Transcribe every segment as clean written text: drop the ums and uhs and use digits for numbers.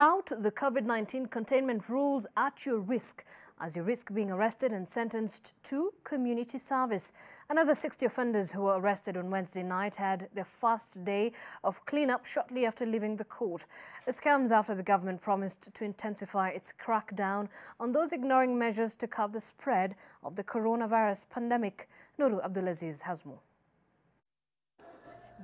Out the COVID-19 containment rules at your risk as you risk being arrested and sentenced to community service. Another 60 offenders who were arrested on Wednesday night had their first day of cleanup shortly after leaving the court. This comes after the government promised to intensify its crackdown on those ignoring measures to curb the spread of the coronavirus pandemic. Nuru Abdulaziz has more.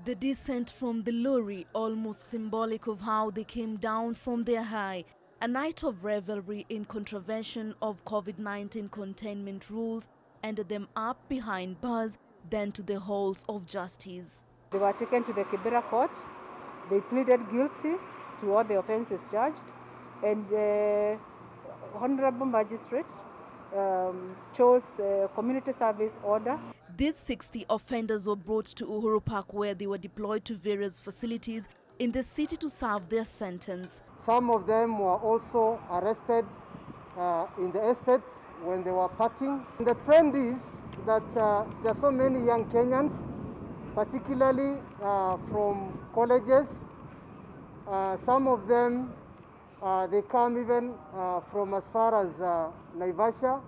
The descent from the lorry, almost symbolic of how they came down from their high. A night of revelry in contravention of COVID-19 containment rules ended them up behind bars, then to the halls of justice. They were taken to the Kibera court. They pleaded guilty to all the offences charged, and the Honorable Magistrate chose a community service order. These 60 offenders were brought to Uhuru Park, where they were deployed to various facilities in the city to serve their sentence. Some of them were also arrested in the estates when they were partying. The trend is that there are so many young Kenyans, particularly from colleges. Some of them, they come even from as far as Naivasha.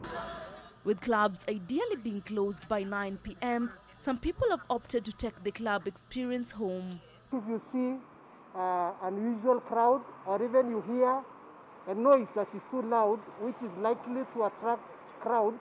With clubs ideally being closed by 9 p.m., some people have opted to take the club experience home. If you see an unusual crowd, or even you hear a noise that is too loud, which is likely to attract crowds,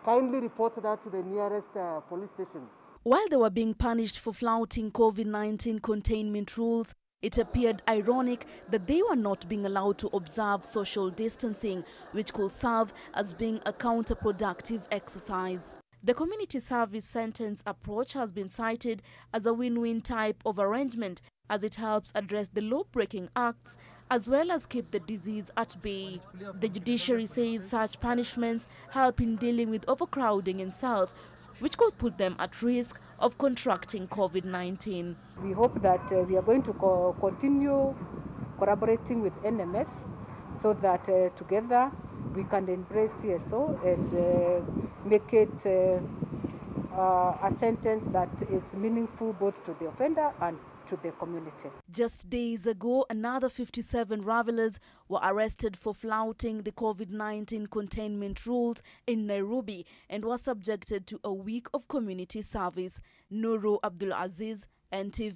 kindly report that to the nearest police station. While they were being punished for flouting COVID-19 containment rules, it appeared ironic that they were not being allowed to observe social distancing, which could serve as being a counterproductive exercise. The community service sentence approach has been cited as a win-win type of arrangement, as it helps address the law-breaking acts as well as keep the disease at bay. The judiciary says such punishments help in dealing with overcrowding in cells, which could put them at risk of contracting COVID-19. We hope that we are going to continue collaborating with NMS so that together we can embrace CSO and make it a sentence that is meaningful both to the offender and to the community. Just days ago, another 57 revelers were arrested for flouting the COVID-19 containment rules in Nairobi and were subjected to a week of community service. Nuru Abdulaziz, NTV.